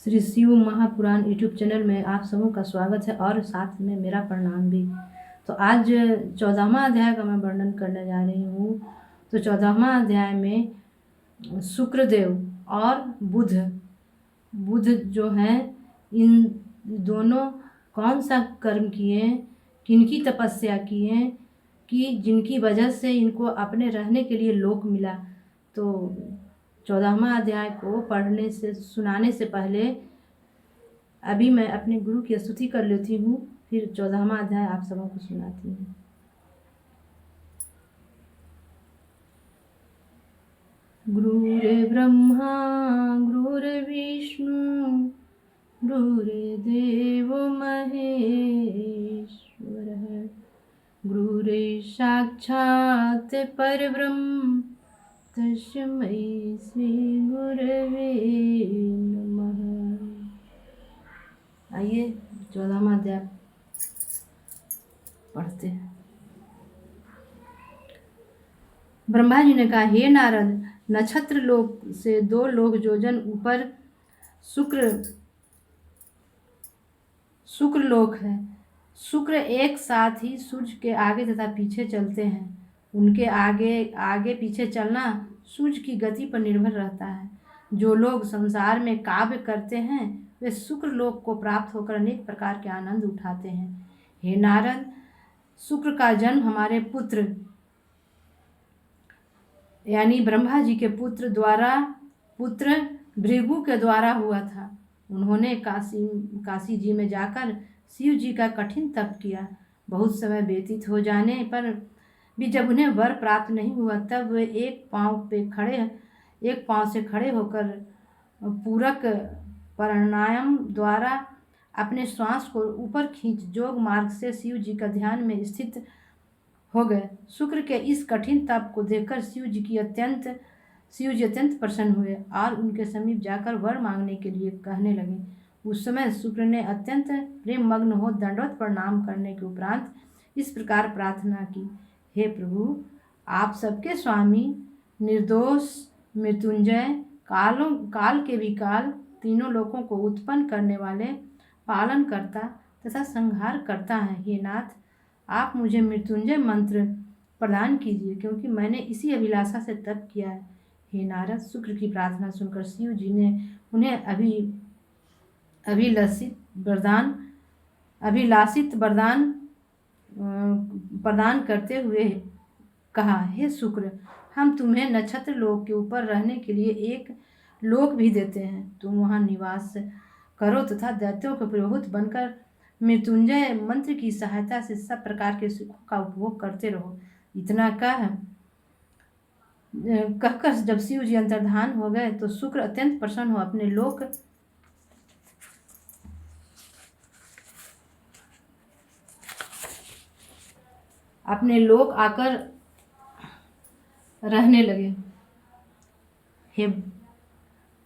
Shri Shiv Mahapuran YouTube channel में आप सबों का स्वागत है और साथ में मेरा प्रणाम भी। तो आज 14वां अध्याय का मैं वर्णन करने जा रही हूँ। तो 14वां अध्याय में शुक्रदेव और बुध जो हैं, इन दोनों कौन सा कर्म किए, किनकी तपस्या किए कि जिनकी वजह से इनको अपने रहने के लिए लोक मिला। तो 14वां अध्याय को पढ़ने से सुनाने से पहले अभी मैं अपने गुरु की स्तुति कर लेती हूँ, फिर 14वां अध्याय आप सबों को सुनाती हूँ। गुरुर्ब्रह्मा गुरुर्विष्णु गुरुर्देवो महेश्वरः गुरुर्साक्षात् परब्रह्म तस्मै श्री गुरवे नमः। आइए 14वां अध्याय पढ़ते हैं। ब्रह्मा जी ने कहा, हे नारद, नक्षत्र लोक से 2 लोक योजन ऊपर शुक्र लोक है। शुक्र एक साथ ही सूर्य के आगे तथा पीछे चलते हैं। उनके आगे पीछे चलना सूर्य की गति पर निर्भर रहता है। जो लोग संसार में काव्य करते हैं वे शुक्र लोक को प्राप्त होकर अनेक प्रकार के आनंद उठाते हैं। हे नारद, शुक्र का जन्म हमारे पुत्र यानी ब्रह्मा जी के पुत्र भृगु के द्वारा हुआ था। उन्होंने काशी जी में जाकर शिव जी का कठिन तप किया। बहुत समय व्यतीत हो जाने पर भी जब उन्हें वर प्राप्त नहीं हुआ, तब वे एक पांव से खड़े होकर पूरक प्राणायाम द्वारा अपने श्वास को ऊपर खींच योग मार्ग से शिव जी का ध्यान में स्थित हो गए। शुक्र के इस कठिन तप को देखकर शिव जी अत्यंत प्रसन्न हुए और उनके समीप जाकर वर मांगने के लिए कहने लगे। उस समय शुक्र ने अत्यंत प्रेम मग्न हो दंडवत प्रणाम करने के उपरांत इस प्रकार प्रार्थना की, हे प्रभु, आप सबके स्वामी, निर्दोष, मृत्युंजय, काल के भी काल, तीनों लोकों को उत्पन्न करने वाले, पालन करता तथा संहार करता है। हे नाथ, आप मुझे मृत्युंजय मंत्र प्रदान कीजिए, क्योंकि मैंने इसी अभिलाषा से तप किया है। हे नारद, शुक्र की प्रार्थना सुनकर शिव जी ने उन्हें अभिलाषित वरदान प्रदान करते हुए कहा, हे शुक्र, हम तुम्हें नक्षत्र लोक के ऊपर रहने के लिए एक लोक भी देते हैं। तुम वहां निवास करो तथा दैत्यों के पुरोहित बनकर मृत्युंजय मंत्र की सहायता से सब प्रकार के सुखों का उपभोग करते रहो। इतना कहकर जब शिव जी अंतर्धान हो गए तो शुक्र अत्यंत प्रसन्न हो अपने लोक आकर रहने लगे।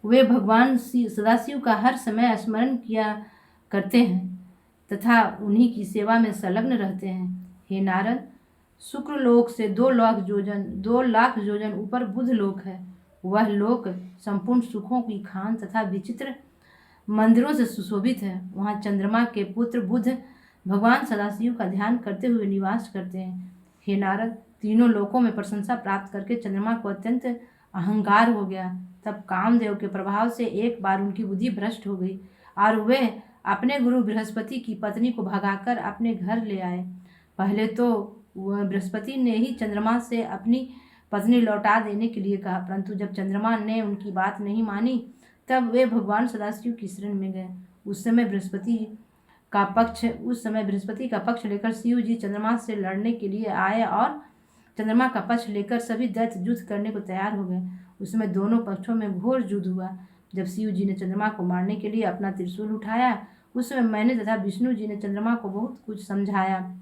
वे भगवान सदाशिव का हर समय स्मरण किया करते हैं तथा उन्हीं की सेवा में संलग्न रहते हैं। हे नारद, शुक्र लोक से 2 लाख योजन ऊपर बुध लोक है। वह लोक संपूर्ण सुखों की खान तथा विचित्र मंदिरों से सुशोभित है। वहाँ चंद्रमा के पुत्र बुध भगवान सदाशिव का ध्यान करते हुए निवास करते हैं। हे नारद, तीनों लोकों में प्रशंसा प्राप्त करके चंद्रमा को अत्यंत अहंकार हो गया। तब कामदेव के प्रभाव से एक बार उनकी बुद्धि भ्रष्ट हो गई और वे अपने गुरु बृहस्पति की पत्नी को भगाकर अपने घर ले आए। पहले तो वह बृहस्पति ने ही चंद्रमा से अपनी पत्नी लौटा देने के लिए कहा, परंतु जब चंद्रमा ने उनकी बात नहीं मानी तब वे भगवान सदाशिव की शरण में गए। उस समय बृहस्पति का पक्ष लेकर शिव जी चंद्रमा से लड़ने के लिए आए और चंद्रमा का पक्ष लेकर सभी दैत्य युद्ध करने को तैयार हो गए। उस समय दोनों पक्षों में घोर युद्ध हुआ। जब शिव जी ने चंद्रमा को मारने के लिए अपना त्रिशूल उठाया, उस समय मैंने तथा विष्णु जी ने चंद्रमा को बहुत कुछ समझाया।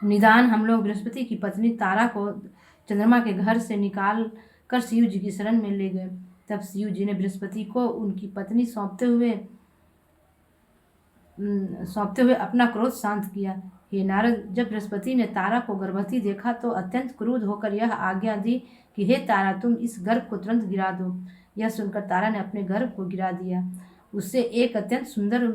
निदान हम लोग बृहस्पति की पत्नी तारा को चंद्रमा के घर से निकाल कर शिव जी की शरण में ले गए। तब शिव जी ने बृहस्पति को उनकी पत्नी सौंपते हुए अपना क्रोध शांत किया। हे नारद, जब बृहस्पति ने तारा को गर्भवती देखा तो अत्यंत क्रुद्ध होकर यह आज्ञा दी कि हे तारा, तुम इस गर्भ को तुरंत गिरा दो। यह सुनकर तारा ने अपने गर्भ को गिरा दिया। उससे एक अत्यंत सुंदर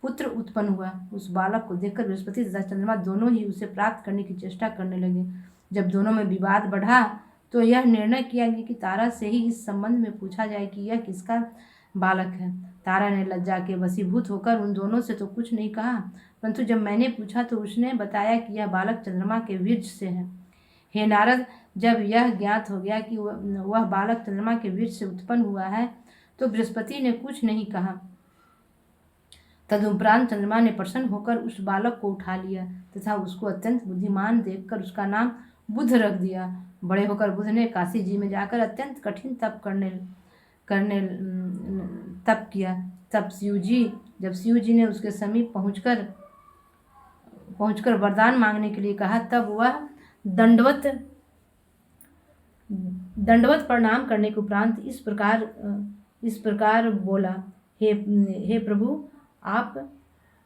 पुत्र उत्पन्न हुआ। उस बालक को देखकर बृहस्पति तथा चंद्रमा दोनों ही उसे प्राप्त करने की चेष्टा करने लगे। जब दोनों में विवाद बढ़ा तो यह निर्णय किया गया कि तारा से ही इस संबंध में पूछा जाए कि यह किसका बालक है। तारा ने लज्जा के वशीभूत होकर उन दोनों से तो कुछ नहीं कहा, परंतु जब मैंने पूछा तो उसने बताया कि यह बालक चंद्रमा के वीर्य से है। हे नारद, जब यह ज्ञात हो गया कि वह बालक चंद्रमा के वीर्य से उत्पन्न हुआ है तो बृहस्पति ने कुछ नहीं कहा। तदुपरांत चंद्रमा ने प्रसन्न होकर उस बालक को उठा लिया तथा उसको अत्यंत बुद्धिमान देखकर उसका नाम बुध रख दिया। बड़े होकर बुध ने काशी जी में जाकर अत्यंत कठिन तप किया। जब शिव जी ने उसके समीप पहुंचकर वरदान मांगने के लिए कहा, तब वह दंडवत प्रणाम करने के उपरांत इस प्रकार बोला, हे प्रभु, आप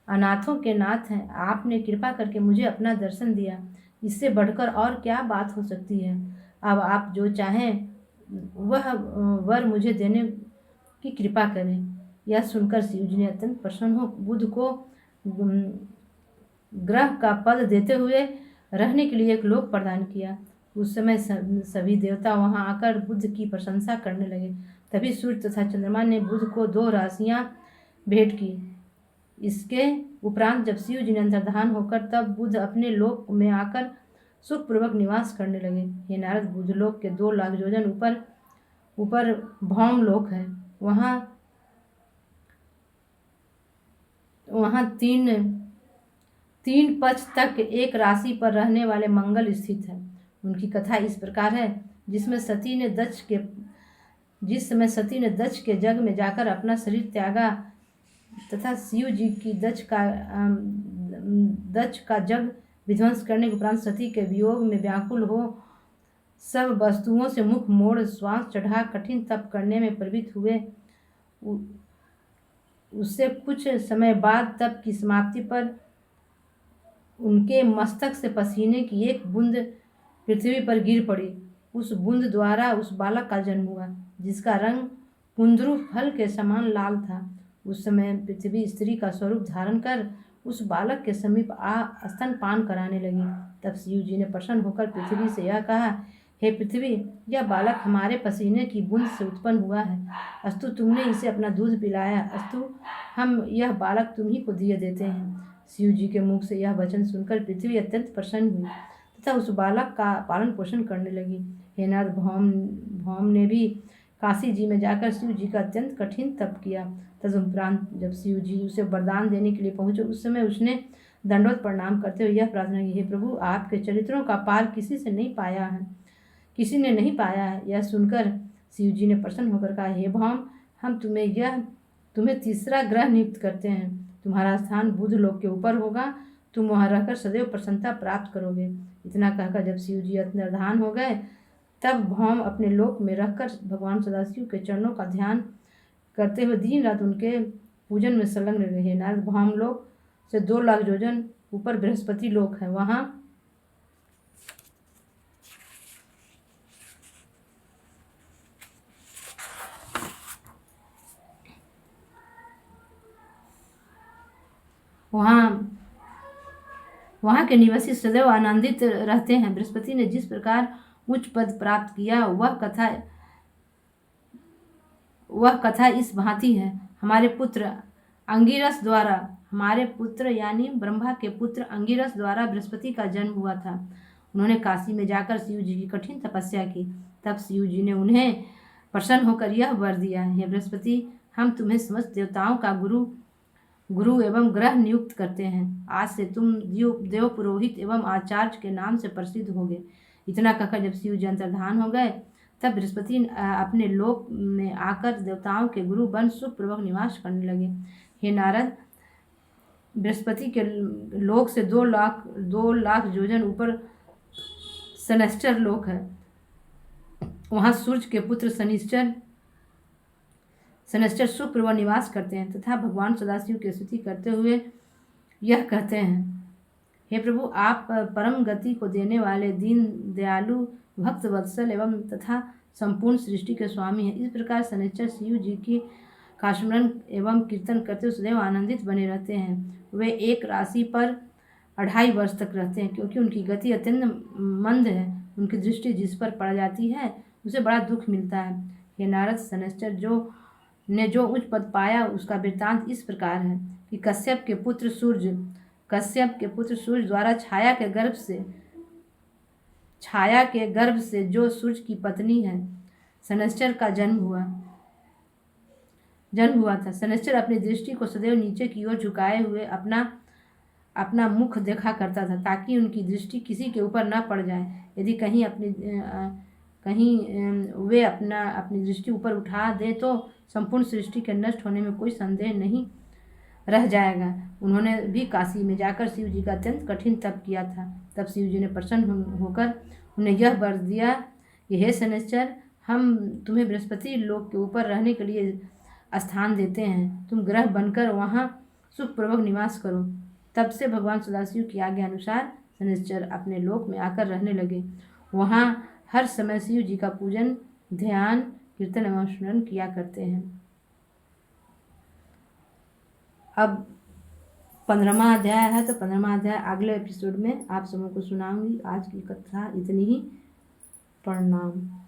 अनाथों के नाथ हैं। आपने कृपा करके मुझे अपना दर्शन दिया, इससे बढ़कर और क्या बात हो सकती है। अब आप जो चाहें वह वर मुझे देने की कृपा करें। यह सुनकर शिव जी ने अत्यंत प्रसन्न हो बुध को ग्रह का पद देते हुए रहने के लिए एक लोक प्रदान किया। उस समय सभी देवता वहां आकर बुध की प्रशंसा करने लगे। तभी सूर्य तथा चंद्रमा ने बुध को 2 राशियां भेंट की। इसके उपरांत जब शिव जी ने अंतर्धान होकर तब बुध अपने लोक में आकर सुखपूर्वक निवास करने लगे। हे नारद, बुधलोक के 2 लाख योजन ऊपर भौम लोक है। वहाँ 3 पक्ष तक एक राशि पर रहने वाले मंगल स्थित है। उनकी कथा इस प्रकार है, जिस समय सती ने दक्ष के जग में जाकर अपना शरीर त्यागा तथा शिव जी की दक्ष का जग विध्वंस करने के उपरांत सती के वियोग में व्याकुल हो सब वस्तुओं से मुख मोड़ श्वास चढ़ा कठिन तप करने में प्रवृत्त हुए। उससे कुछ समय बाद तप की समाप्ति पर उनके मस्तक से पसीने की एक बूंद पृथ्वी पर गिर पड़ी। उस बूंद द्वारा उस बालक का जन्म हुआ, जिसका रंग कुंदरू फल के समान लाल था। उस समय पृथ्वी स्त्री का स्वरूप धारण कर उस बालक के समीप स्तनपान कराने लगी। तब शिव जी ने प्रसन्न होकर पृथ्वी से यह कहा, हे पृथ्वी, यह बालक हमारे पसीने की बूंद से उत्पन्न हुआ है। अस्तु तुमने इसे अपना दूध पिलाया, अस्तु हम यह बालक तुम्ही को दिए देते हैं। शिव जी के मुख से यह वचन सुनकर पृथ्वी अत्यंत प्रसन्न हुई तथा उस बालक का पालन पोषण करने लगी। हे नारद, भौम ने भी काशी जी में जाकर शिव जी का अत्यंत कठिन तप किया। तदुपरांत जब शिव जी उसे वरदान देने के लिए पहुंचे, उस समय उसने दंडवत प्रणाम करते हुए यह प्रार्थना की, हे प्रभु, आपके चरित्रों का पार किसी ने नहीं पाया है। यह सुनकर शिव जी ने प्रसन्न होकर कहा, हे भौम, हम तुम्हें तीसरा ग्रह नियुक्त करते हैं। तुम्हारा स्थान बुध लोक के ऊपर होगा। तुम वहां रहकर सदैव प्रसन्नता प्राप्त करोगे। इतना कहकर जब शिव जी अंतर्धान हो गए, तब भौम अपने लोक में रहकर भगवान सदाशिव के चरणों का ध्यान करते हुए दिन रात उनके पूजन में संलग्न रहे। नारद, भौम लोक से 2 लाख योजन ऊपर बृहस्पति लोक है। वहाँ के निवासी सदैव आनंदित रहते हैं। बृहस्पति ने जिस प्रकार उच्च पद प्राप्त किया वह कथा इस भांति है। हमारे पुत्र यानी ब्रह्मा के पुत्र अंगिरस द्वारा बृहस्पति का जन्म हुआ था। उन्होंने काशी में जाकर शिव जी की कठिन तपस्या की। तब शिव जी ने उन्हें प्रसन्न होकर यह वर दिया, हे बृहस्पति, हम तुम्हें समस्त देवताओं का गुरु एवं ग्रह नियुक्त करते हैं। आज से तुम देव पुरोहित एवं आचार्य के नाम से प्रसिद्ध होगे। इतना कहकर जब शिव जी अंतर्धान हो गए, तब बृहस्पति अपने लोक में आकर देवताओं के गुरु बन सुखपूर्वक निवास करने लगे। हे नारद, बृहस्पति के लोक से 2 लाख योजन ऊपर शनैश्चर लोक है। वहाँ सूर्य के पुत्र शनैश्चर सुखपूर्वक निवास करते हैं तथा भगवान सदाशिव की स्तुति करते हुए यह कहते हैं, हे प्रभु, आप परम गति को देने वाले दीन दयालु भक्त वत्सल एवं तथा संपूर्ण सृष्टि के स्वामी हैं। इस प्रकार शनैश्चर शिव जी की कास्मरण एवं कीर्तन करते सदैव आनंदित बने रहते हैं। वे एक राशि पर 2.5 वर्ष तक रहते हैं, क्योंकि उनकी गति अत्यंत मंद है। उनकी दृष्टि जिस पर पड़ जाती है उसे बड़ा दुख मिलता है। हे नारद, शनैश्चर जो उच्च पद पाया उसका वृत्तांत इस प्रकार है कि कश्यप के पुत्र सूर्य द्वारा छाया के गर्भ से जो सूर्य की पत्नी है शनैश्चर का जन्म हुआ था। शनैश्चर अपनी दृष्टि को सदैव नीचे की ओर झुकाए हुए अपना मुख देखा करता था, ताकि उनकी दृष्टि किसी के ऊपर न पड़ जाए। यदि कहीं वे अपनी दृष्टि ऊपर उठा दे तो संपूर्ण सृष्टि के नष्ट होने में कोई संदेह नहीं रह जाएगा। उन्होंने भी काशी में जाकर शिव जी का अत्यंत कठिन तप किया था। तब शिव जी ने प्रसन्न होकर उन्हें यह वर दिया कि हे शनैश्चर, हम तुम्हें बृहस्पति लोक के ऊपर रहने के लिए स्थान देते हैं। तुम ग्रह बनकर वहाँ सुखपूर्वक निवास करो। तब से भगवान सदाशिव की आज्ञा अनुसार शनैश्चर अपने लोक में आकर रहने लगे। वहाँ हर समय शिव जी का पूजन, ध्यान, कीर्तन एवं स्मरण किया करते हैं। अब 15वां अध्याय है, तो 15वां अध्याय अगले एपिसोड में आप सबों को सुनाऊंगी। आज की कथा इतनी ही। प्रणाम।